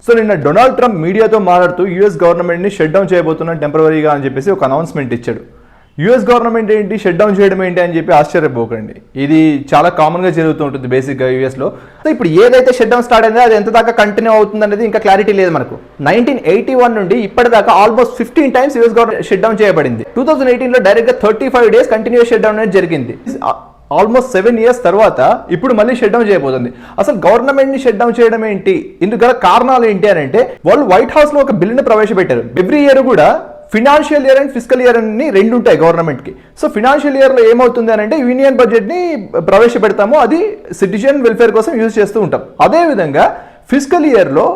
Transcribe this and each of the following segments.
So నిన్న Donald Trump మీడియాతో మాట్లాడుతూ యూఎస్ గవర్నమెంట్ని షట్ డౌన్ చేయబోతున్నాం టెంపరరీగా అని చెప్పేసి ఒక అనౌన్స్మెంట్ ఇచ్చాడు. యూఎస్ గవర్నమెంట్ ఏంటి, షట్ డౌన్ చేయడం ఏంటి అని చెప్పి ఆశ్చర్యపోకండి. ఇది చాలా కామన్గా జరుగుతూ ఉంటుంది బేసిక్గా యూఎస్లో. సో ఇప్పుడు ఏదైతే షట్ డౌన్ స్టార్ట్ అయిందో అది ఎంత దాకా కంటిన్యూ అవుతుంది అనేది ఇంకా క్లారిటీ లేదు మనకు. 1981 నుండి ఇప్పటిదాకా almost 15 times US government shut down చేయబడింది. 2018లో డైరెక్ట్గా 35 days కంటిన్యూస్ షట్ డౌన్ అనేది జరిగింది. ఆల్మోస్ట్ 7 years తర్వాత ఇప్పుడు మళ్ళీ షట్ డౌన్ చేయబోతుంది. అసలు గవర్నమెంట్ ని షట్ డౌన్ చేయడం ఏంటి, ఇందుకు గల కారణాలు ఏంటి అని అంటే, వాళ్ళు వైట్ హౌస్ లో ఒక బిల్లుని ప్రవేశపెట్టారు. ఎవ్రీ ఇయర్ కూడా financial year and physical year అని రెండు ఉంటాయి గవర్నమెంట్ కి. సో ఫినాన్షియల్ ఇయర్ లో ఏమవుతుంది అని అంటే యూనియన్ బడ్జెట్ ని ప్రవేశపెడతాము, అది సిటిజన్ వెల్ఫేర్ కోసం యూజ్ చేస్తూ ఉంటాం. అదే విధంగా ఫిజికల్ ఇయర్ లో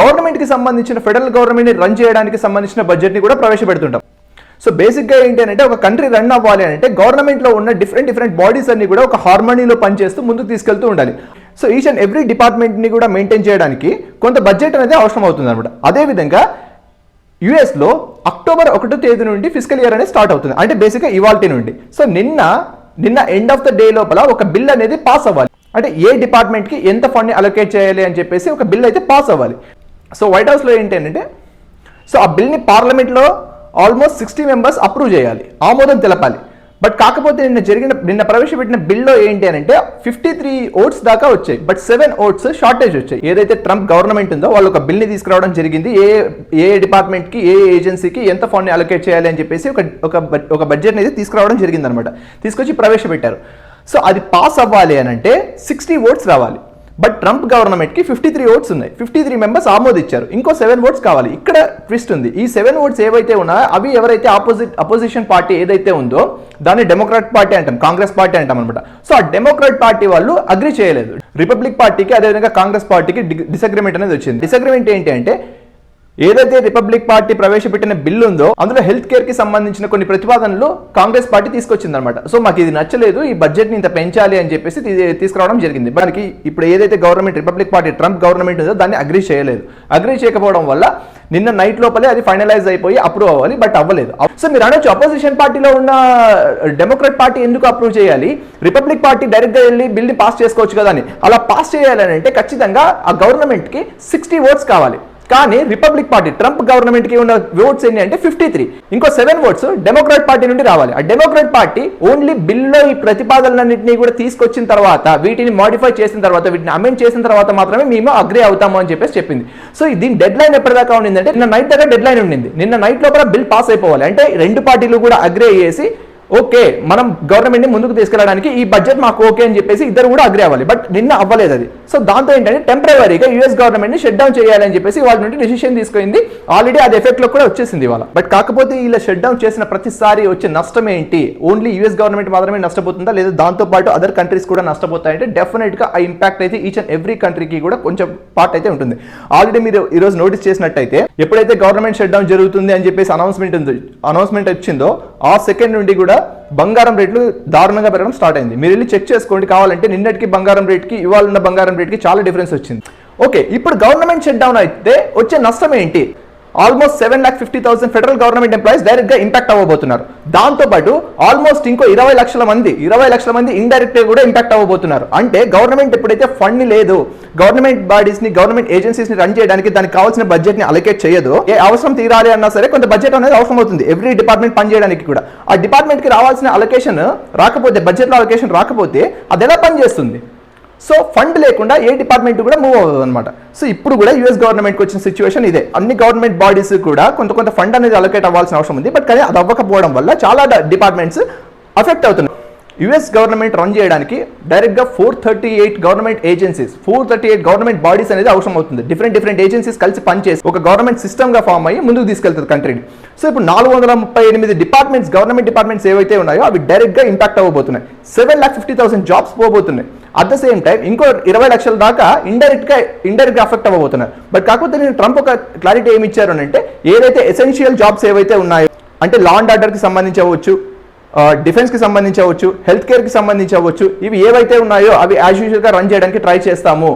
గవర్నమెంట్ కి సంబంధించిన ఫెడరల్ గవర్నమెంట్ ని రన్ చేయడానికి సంబంధించిన బడ్జెట్ ని కూడా ప్రవేశపెడుతుంటాం. సో బేసిక్గా ఏంటి అంటే, ఒక కంట్రీ రన్ అవ్వాలి అంటే గవర్నమెంట్లో ఉన్న డిఫరెంట్ బాడీస్ అన్ని కూడా ఒక హార్మోనీలో పనిచేస్తూ ముందుకు తీసుకెళ్తూ ఉండాలి. సో ఈచ్ అండ్ ఎవ్రీ డిపార్ట్మెంట్ని కూడా మెయింటైన్ చేయడానికి కొంత బడ్జెట్ అనేది అవసరం అవుతుంది అనమాట. అదేవిధంగా యుఎస్లో అక్టోబర్ 1వ తేదీ నుండి ఫిజికల్ ఇయర్ అనేది స్టార్ట్ అవుతుంది, అంటే బేసిక్గా ఇవాల్టి నుండి. సో నిన్న ఎండ్ ఆఫ్ ద డే లోపల ఒక బిల్ అనేది పాస్ అవ్వాలి, అంటే ఏ డిపార్ట్మెంట్కి ఎంత ఫండ్ని అలొకేట్ చేయాలి అని చెప్పేసి ఒక బిల్ అయితే పాస్ అవ్వాలి. సో వైట్ హౌస్లో ఏంటి అంటే, సో ఆ బిల్ని పార్లమెంట్లో ఆల్మోస్ట్ 60 members అప్రూవ్ చేయాలి, ఆమోదం తెలపాలి. బట్ కాకపోతే నిన్న ప్రవేశపెట్టిన బిల్లో ఏంటి అని అంటే 53 votes దాకా వచ్చాయి, బట్ 7 votes షార్టేజ్ వచ్చాయి. ఏదైతే ట్రంప్ గవర్నమెంట్ ఉందో వాళ్ళు ఒక బిల్ని తీసుకురావడం జరిగింది, ఏ డిపార్ట్మెంట్కి ఏ ఏజెన్సీకి ఎంత ఫండ్ని అలొకేట్ చేయాలి అని చెప్పేసి ఒక బడ్జెట్ అనేది తీసుకురావడం జరిగింది అనమాట. తీసుకొచ్చి ప్రవేశపెట్టారు. సో అది పాస్ అవ్వాలి అని అంటే 60 votes రావాలి. బట్ ట్రంప్ గవర్నమెంట్కి 53 votes ఉన్నాయి, 53 members ఆమోదించారు, ఇంకో 7 votes కావాలి. ఇక్కడ ట్విస్ట్ ఉంది. ఈ 7 votes ఏవైతే ఉన్నాయో అవి ఎవరైతే అపోజిషన్ పార్టీ ఏదైతే ఉందో దాన్ని డెమోక్రాట్ పార్టీ అంటాం, కాంగ్రెస్ పార్టీ అంటాం అనమాట. సో ఆ డెమోక్రాట్ పార్టీ వాళ్ళు అగ్రి చేయలేదు. రిపబ్లిక్ పార్టీకి అదేవిధంగా కాంగ్రెస్ పార్టీకి డిసగ్రిమెంట్ అనేది వచ్చింది. డిసగ్రిమెంట్ ఏంటి అంటే, ఏదైతే రిపబ్లిక్ పార్టీ ప్రవేశపెట్టిన బిల్లు ఉందో అందులో హెల్త్ కేర్ కి సంబంధించిన కొన్ని ప్రతిపాదనలు కాంగ్రెస్ పార్టీ తీసుకొచ్చింది అనమాట. సో మాకు ఇది నచ్చలేదు, ఈ బడ్జెట్ ని ఇంత పెంచాలి అని చెప్పేసి తీసుకురావడం జరిగింది. మనకి ఇప్పుడు ఏదైతే government republic party Trump government ఉందో దాన్ని అగ్రీ చేయలేదు. అగ్రీ చేయకపోవడం వల్ల నిన్న నైట్ లోపలే అది ఫైనలైజ్ అయిపోయి అప్రూవ్ అవ్వాలి, బట్ అవ్వలేదు. సో మీరు అనొచ్చు, అపోజిషన్ పార్టీలో ఉన్న డెమోక్రాట్ పార్టీ ఎందుకు అప్రూవ్ చేయాలి, రిపబ్లిక్ పార్టీ డైరెక్ట్ గా వెళ్ళి బిల్ ని పాస్ చేసుకోవచ్చు కదా అని. అలా పాస్ చేయాలని అంటే ఖచ్చితంగా ఆ గవర్నమెంట్ కి 60 votes కావాలి. కానీ రిపబ్లిక్ పార్టీ ట్రంప్ గవర్నమెంట్ కి ఉన్న ఓట్స్ ఎన్ని అంటే 53, ఇంకో 7 votes డెమోక్రాట్ పార్టీ నుండి రావాలి. ఆ డెమోక్రాట్ పార్టీ ఓన్లీ బిల్లో ఈ ప్రతిపాదనలన్నింటినీ కూడా తీసుకొచ్చిన తర్వాత, వీటిని మాడిఫై చేసిన తర్వాత, వీటిని అమెండ్ చేసిన తర్వాత మాత్రమే మేము అగ్రీ అవుతాము అని చెప్పేసి చెప్పింది. సో దీని డెడ్ లైన్ ఎప్పటిదాకా ఉండిందంటే నిన్న నైట్ దాకా డెడ్ లైన్ ఉండింది. నిన్న నైట్ లోపల బిల్ పాస్ అయిపోవాలి, అంటే రెండు పార్టీలు కూడా అగ్రీ అయ్యేసి ఓకే మనం గవర్నమెంట్ ని ముందుకు తీసుకెళ్ళడానికి ఈ బడ్జెట్ మాకు ఓకే అని చెప్పేసి ఇద్దరు కూడా అగ్రీ అవ్వాలి. బట్ నిన్న అవ్వలేదు అది. సో దాంతో ఏంటంటే టెంపరరీగా యూఎస్ గవర్నమెంట్ ని షట్ డౌన్ చేయాలని చెప్పేసి వాళ్ళ నుండి డిసిషన్ తీసుకుంది. ఆల్రెడీ అది ఎఫెక్ట్ లో కూడా వచ్చేసింది ఇవాళ. బట్ కాకపోతే ఇలా షట్ డౌన్ చేసిన ప్రతిసారి వచ్చే నష్టం ఏంటి, ఓన్లీ యూఎస్ గవర్నమెంట్ మాత్రమే నష్టపోతుందా లేదా దాంతో పాటు అదర్ కంట్రీస్ కూడా నష్టపోతాయంటే డెఫినెట్ గా ఆ ఇంపాక్ట్ అయితే ఈచ్ అండ్ ఎవ్రీ కంట్రీకి కూడా కొంచెం పార్ట్ అయితే ఉంటుంది. ఆల్రెడీ మీరు ఈ రోజు నోటీస్ చేసినట్టయితే ఎప్పుడైతే గవర్నమెంట్ షట్ డౌన్ జరుగుతుంది అని చెప్పేసి అనౌన్స్మెంట్ వచ్చిందో ఆ సెకండ్ నుండి కూడా బంగారం రేట్లు దారుణంగా పెరగడం స్టార్ట్ అయింది. మీరు వెళ్ళి చెక్ చేసుకోండి కావాలంటే. నిన్నటికి బంగారం రేట్కి ఇవాళ ఉన్న బంగారం రేట్కి చాలా డిఫరెన్స్ వచ్చింది. ఓకే, ఇప్పుడు గవర్నమెంట్ షట్ డౌన్ అయితే వచ్చే నష్టం ఏంటి? Almost 7,50,000 federal government employees direct గా ఇంపాక్ట్ అవ్వబోతున్నారు. దాంతో పాటు ఆల్మోస్ట్ ఇంకో 20 లక్షల మంది ఇండైరెక్ట్ గా కూడా ఇంపాక్ట్ అవ్వబోతున్నారు. అంటే గవర్నమెంట్ ఎప్పుడైతే ఫండ్ లేదు, గవర్నమెంట్ బాడీస్ ని గవర్నమెంట్ ఏజెన్సీస్ ని రన్ చేయడానికి దానికి కావాల్సిన బడ్జెట్ ని అలొకేట్ చేయదు. ఏ అవసరం తీరాలి అన్నా సరే కొంత బడ్జెట్ అనేది అవసరం అవుతుంది ఎవ్రీ డిపార్ట్మెంట్ పని చేయడానికి కూడా. ఆ డిపార్ట్మెంట్ కి రావాల్సిన అలొకేషన్ రాకపోతే, బడ్జెట్ లో అలొకేషన్ రాకపోతే అది ఎలా పనిచేస్తుంది? సో ఫండ్ లేకుండా ఏ డిపార్ట్మెంట్ కూడా మూవ్ అవ్వదు అనమాట. సో ఇప్పుడు కూడా యూఎస్ గవర్నమెంట్కి వచ్చిన సిచ్యువేషన్ ఇదే. అన్ని గవర్నమెంట్ బాడీస్ కూడా కొంత ఫండ్ అనేది అలొకేట్ అవ్వాల్సిన అవసరం ఉంది. బట్ కానీ అది అవ్వకపోవడం వల్ల చాలా డిపార్ట్మెంట్స్ అఫెక్ట్ అవుతున్నాయి. యుఎస్ గవర్నమెంట్ రన్ చేయడానికి డైరెక్ట్గా 438 గవర్నమెంట్ ఏజెన్సీస్, 438 గవర్నమెంట్ బాడీస్ అనేది అవసరం అవుతుంది. డిఫరెంట్ ఏజెన్సీస్ కలిసి పనిచేసి ఒక గవర్నమెంట్ సిస్టమ్గా ఫామ్ అయ్యి ముందుకు తీసుకెళ్తుంది కంట్రీని. సో ఇప్పుడు 438 డిపార్ట్మెంట్స్, గవర్నమెంట్ డిపార్ట్మెంట్స్ ఏవైతే ఉన్నాయో అవి డైరెక్ట్గా ఇంపాక్ట్ అవ్వబోతున్నాయి. 7,50,000 జాబ్స్ పోబోతున్నాయి. అట్ ద సేమ్ టైం ఇంకో 20 లక్షల దాకా ఇండైరెక్ట్గా అఫెక్ట్ అవ్వబోతున్నారు. బట్ కాకపోతే నేను ట్రంప్ ఒక క్లారిటీ ఏమి ఇచ్చారు అంటే, ఏదైతే ఎసెన్షియల్ జాబ్స్ ఏవైతే ఉన్నాయో, అంటే లా అండ్ ఆర్డర్కి సంబంధించి అవ్వచ్చు, డిఫెన్స్కి సంబంధించి అవ్వచ్చు, హెల్త్ కేర్కి సంబంధించి అవ్వచ్చు, ఇవి ఏవైతే ఉన్నాయో అవి యాజ్ యూజువల్గా రన్ చేయడానికి ట్రై చేస్తాము.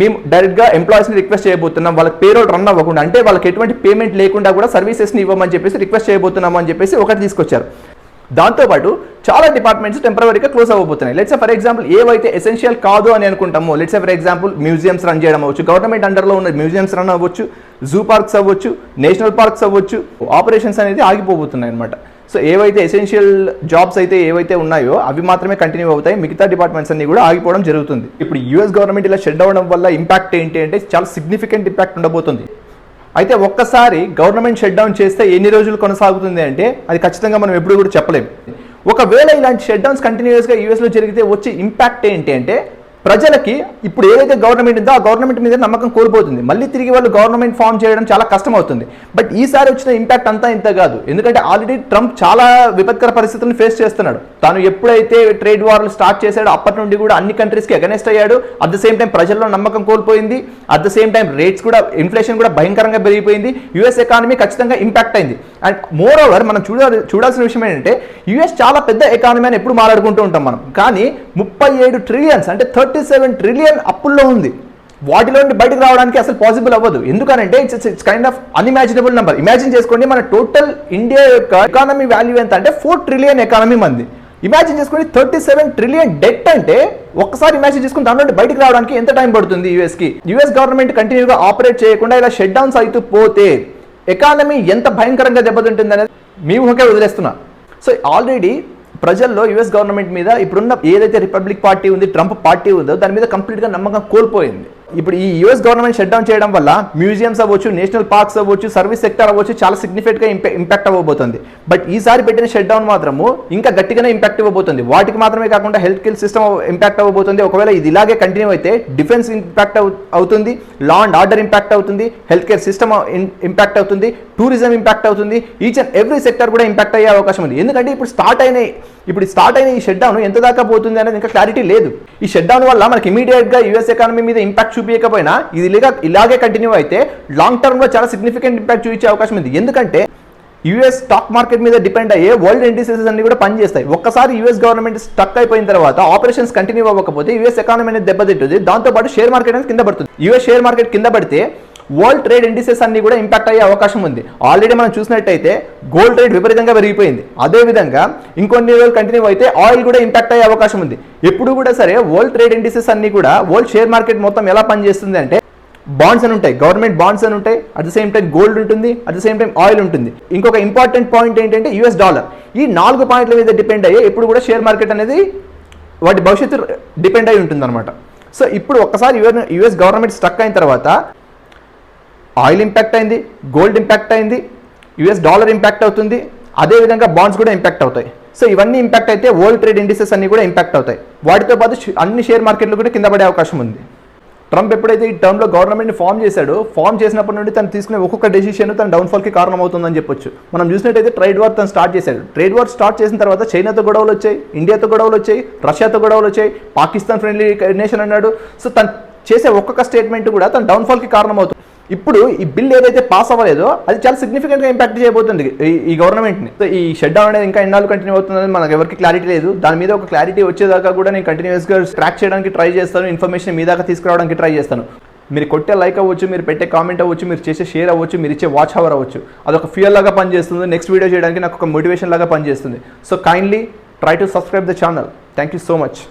మేము డైరెక్ట్గా ఎంప్లాయీస్ని రిక్వెస్ట్ చేయబోతున్నాం, వాళ్ళకి పేరోల్ రన్ అవ్వకుండా, అంటే వాళ్ళకి ఎటువంటి పేమెంట్ లేకుండా కూడా సర్వీసెస్ని ఇవ్వమని చెప్పేసి రిక్వెస్ట్ చేయబోతున్నాము అని చెప్పేసి ఒకటి తీసుకొచ్చారు. దాంతోపాటు చాలా డిపార్ట్మెంట్స్ టెంపరీగా క్లోజ్ అవ్వబోతున్నాయి. లెట్స్ ఫర్ ఎగ్జాంపుల్ ఏవైతే ఎసెన్షియల్ కాదు అని అనుకుంటామో, let's for example museums run చేయడం అవ్వచ్చు, గవర్నమెంట్ అండర్లో ఉన్న మ్యూజియంస్ రన్ అవ్వచ్చు, జూ పార్క్స్ అవ్వచ్చు, నేషనల్ పార్క్స్ అవ్వచ్చు, ఆపరేషన్స్ అనేది ఆగిపోబోతున్నాయి అనమాట. సో ఏవైతే ఎసెన్షియల్ జాబ్స్ అయితే ఏవైతే ఉన్నాయో అవి మాత్రమే కంటిన్యూ అవుతాయి, మిగతా డిపార్ట్మెంట్స్ అన్ని కూడా ఆగిపోవడం జరుగుతుంది. ఇప్పుడు యూఎస్ గవర్నమెంట్ ఇలా షట్ అవ్వడం వల్ల ఇంపాక్ట్ ఏంటి అంటే చాలా సిగ్నిఫికెంట్ ఇంపాక్ట్ ఉండబోతుంది. అయితే ఒక్కసారి గవర్నమెంట్ షట్ డౌన్ చేస్తే ఎన్ని రోజులు కొనసాగుతుంది అంటే అది ఖచ్చితంగా మనం ఎప్పుడు కూడా చెప్పలేము. ఒకవేళ ఇలాంటి షట్ డౌన్స్ కంటిన్యూస్గా యూఎస్లో జరిగితే వచ్చే ఇంపాక్ట్ ఏంటి అంటే ప్రజలకి ఇప్పుడు ఏదైతే గవర్నమెంట్ ఉందో ఆ గవర్నమెంట్ మీద నమ్మకం కోల్పోతుంది. మళ్ళీ తిరిగి వాళ్ళు గవర్నమెంట్ ఫామ్ చేయడం చాలా కష్టం అవుతుంది. బట్ ఈసారి వచ్చిన ఇంపాక్ట్ అంతా ఇంత కాదు, ఎందుకంటే ఆల్రెడీ ట్రంప్ చాలా విపత్కర పరిస్థితులను ఫేస్ చేస్తున్నాడు. తాను ఎప్పుడైతే ట్రేడ్ వార్లు స్టార్ట్ చేశాడో అప్పటి నుండి కూడా అన్ని కంట్రీస్కి అగెనెస్ట్ అయ్యాడు. అట్ ద సేమ్ టైం ప్రజల్లో నమ్మకం కోల్పోయింది. At the same time rates కూడా, ఇన్ఫ్లేషన్ కూడా భయంకరంగా పెరిగిపోయింది. యూఎస్ ఎకానమీ ఖచ్చితంగా ఇంపాక్ట్ అయింది. అండ్ మోర్ ఓవర్ మనం చూడాల్సిన విషయం ఏంటంటే యూఎస్ చాలా పెద్ద ఎకానమీ అని ఎప్పుడు మాట్లాడుకుంటూ ఉంటాం మనం, కానీ 37 ట్రిలియన్స్ అంటే 37 ట్రిలియన్ అప్పుల్లో ఉంది. వాటిలో నుండి బయటకు రావడానికి అసలు పాసిబుల్ అవ్వదు. ఎందుకనంటే it's kind of unimaginable number. Imagine చేసుకోండి, మన టోటల్ ఇండియా యొక్క ఎకానమీ వాల్యూ ఎంత అంటే 4 ట్రిలియన్ ఎకానమీ మంది. ఇమాజిన్ చేసుకోండి 37 ట్రిలియన్ డెట్ అంటే ఒక్కసారి ఇమాజిన్ చేసుకుని దాని నుండి బయటకు రావడానికి ఎంత టైం పడుతుంది యూఎస్కి. యూఎస్ గవర్నమెంట్ కంటిన్యూగా ఆపరేట్ చేయకుండా ఇలా షట్ డౌన్స్ అవుతూ పోతే ఎకానమీ ఎంత భయంకరంగా దెబ్బతింటుంది అనేది మీ ఊహకే వదిలేస్తున్నా. సో ఆల్రెడీ ప్రజల్లో యూఎస్ గవర్నమెంట్ మీద ఇప్పుడున్న ఏదైతే రిపబ్లిక్ పార్టీ ఉంది, ట్రంప్ పార్టీ ఉందో దాని మీద కంప్లీట్గా నమ్మకం కోల్పోయింది. ఇప్పుడు ఈ యూఎస్ గవర్నమెంట్ షట్ డౌన్ చేయడం వల్ల మ్యూజియంస్ అవ్వచ్చు, నేషనల్ పార్క్స్ అవ్వచ్చు, సర్వీస్ సెక్టర్ అవ్వచ్చు చాలా సిగ్నిఫికెంట్గా ఇంపాక్ట్ అవ్వబోతుంది. బట్ ఈసారి పెట్టిన షట్ డౌన్ మాత్రము ఇంకా గట్టిగానే ఇంపాక్ట్ ఇవ్వబోతుంది. వాటికి మాత్రమే కాకుండా హెల్త్ కేర్ సిస్టమ్ ఇంపాక్ట్ అవ్వబోతుంది. ఒకవేళ ఇది ఇలాగే కంటిన్యూ అయితే డిఫెన్స్ ఇంపాక్ట్ అవుతుంది, లా అండ్ ఆర్డర్ ఇంపాక్ట్ అవుతుంది, హెల్త్ కేర్ సిస్టమ్ ఇంపాక్ట్ అవుతుంది, టూరిజం ఇంపాక్ట్ అవుతుంది, ఈచ్ అండ్ ఎవ్రీ సెక్టర్ కూడా ఇంపాక్ట్ అయ్యే అవకాశం ఉంది. ఎందుకంటే ఇప్పుడు స్టార్ట్ అయిన ఈ షట్ డౌన్ ఎంత దాకా పోతుంది అనేది ఇంకా క్లారిటీ లేదు. ఈ షట్ డౌన్ వల్ల మనకి ఇమీడియట్గా యూఎస్ ఎకానమీ మీద ఇంపాక్ట్ చూపించకపోయినా ఇది ఇలాగే కంటిన్యూ అయితే లాంగ్ టర్మ్ లో చాలా సిగ్నిఫికెంట్ ఇంపాక్ట్ చూపించే అవకాశం ఉంది. ఎందుకంటే యూఎస్ స్టాక్ మార్కెట్ మీద డిపెండ్ అయ్యే వరల్డ్ ఇండిసెస్ అన్ని కూడా పనిచేస్తాయి. ఒక్కసారి యూఎస్ గవర్నమెంట్ స్టక్ అయిపోయిన తర్వాత ఆపరేషన్స్ కంటిన్యూ అవ్వకపోతే యూఎస్ ఎకానమీ అనేది దెబ్బతింటుంది. దాంతోపాటు షేర్ మార్కెట్ అనేది కింద పడుతుంది. యూఎస్ షేర్ మార్కెట్ కింద పడితే వరల్డ్ ట్రేడ్ ఇండిసెస్ అన్ని కూడా ఇంపాక్ట్ అయ్యే అవకాశం ఉంది. ఆల్రెడీ మనం చూసినట్టయితే గోల్డ్ రేట్ విపరీతంగా పెరిగిపోయింది. అదేవిధంగా ఇంకొన్ని రోజులు కంటిన్యూ అయితే ఆయిల్ కూడా ఇంపాక్ట్ అయ్యే అవకాశం ఉంది. ఎప్పుడు కూడా సరే వరల్డ్ ట్రేడ్ ఇండిసెస్ అన్ని కూడా వరల్డ్ షేర్ మార్కెట్ మొత్తం ఎలా పనిచేస్తుంది అంటే బాండ్స్ అని ఉంటాయి, గవర్నమెంట్ బాండ్స్ అని ఉంటాయి, at the same time gold ఉంటుంది, at the same time oil ఉంటుంది. ఇంకొక ఇంపార్టెంట్ పాయింట్ ఏంటంటే యూఎస్ డాలర్. ఈ 4 పాయింట్ల మీద డిపెండ్ అయ్యే ఎప్పుడు కూడా షేర్ మార్కెట్ అనేది వాటి భవిష్యత్తు డిపెండ్ అయి ఉంటుంది అనమాట. సో ఇప్పుడు ఒక్కసారి యూఎస్ గవర్నమెంట్ స్టక్ అయిన తర్వాత ఆయిల్ ఇంపాక్ట్ అయింది, గోల్డ్ ఇంపాక్ట్ అయింది, యూఎస్ డాలర్ ఇంపాక్ట్ అవుతుంది, అదేవిధంగా బాండ్స్ కూడా ఇంపాక్ట్ అవుతాయి. సో ఇవన్నీ ఇంపాక్ట్ అయితే వరల్డ్ ట్రేడ్ ఇండిసెస్ అన్ని కూడా ఇంపాక్ట్ అవుతాయి. వాటితో పాటు అన్ని షేర్ మార్కెట్లు కూడా కింద పడే అవకాశం ఉంది. ట్రంప్ ఎప్పుడైతే ఈ టర్మ్లో గవర్నమెంట్ని ఫామ్ చేసినప్పటి నుండి తను తీసుకునే ఒక్కొక్క డెసిషన్ తన డౌన్ఫాల్కి కారణం అవుతుందని చెప్పొచ్చు. మనం చూసినట్టయితే ట్రేడ్ వార్ తను స్టార్ట్ చేశాడు. ట్రేడ్ వార్ స్టార్ట్ చేసిన తర్వాత చైనాతో గొడవలు వచ్చాయి, ఇండియాతో గొడవలు వచ్చాయి, రష్యాతో గొడవలు వచ్చాయి, పాకిస్తాన్ ఫ్రెండ్లీ నేషన్ అన్నాడు. సో తను చేసే ఒక్కొక్క స్టేట్మెంట్ కూడా తన డౌన్ఫాల్కి కారణం అవుతుంది. ఇప్పుడు ఈ బిల్ ఏదైతే పాస్ అవ్వలేదో అది చాలా సిగ్నిఫికెంట్గా ఇంపాక్ట్ చేయబోతుంది ఈ గవర్నమెంట్ని. సో ఈ షట్ డౌన్ అనేది ఇంకా ఎన్నాళ్ళు కంటిన్యూ అవుతుందని మనకు ఎవరికి క్లారిటీ లేదు. దాని మీద ఒక క్లారిటీ వచ్చేదాకా కూడా నేను కంటిన్యూస్గా ట్రాక్ చేయడానికి ట్రై చేస్తాను, ఇన్ఫర్మేషన్ మీ దాకా తీసుకురావడానికి ట్రై చేస్తాను. మీరు కొట్టే లైక్ అవ్వచ్చు, మీరు పెట్టే కామెంట్ అవ్వచ్చు, మీరు చేసే షేర్ అవ్వచ్చు, మీరు ఇచ్చే వాచ్ అవర్ అవ్వచ్చు, అదొక ఫ్యూయల్ లాగా పనిచేస్తుంది. నెక్స్ట్ వీడియో చేయడానికి నాకు ఒక మోటివేషన్ లాగా పనిచేస్తుంది. So kindly try to subscribe the channel. Thank you so much.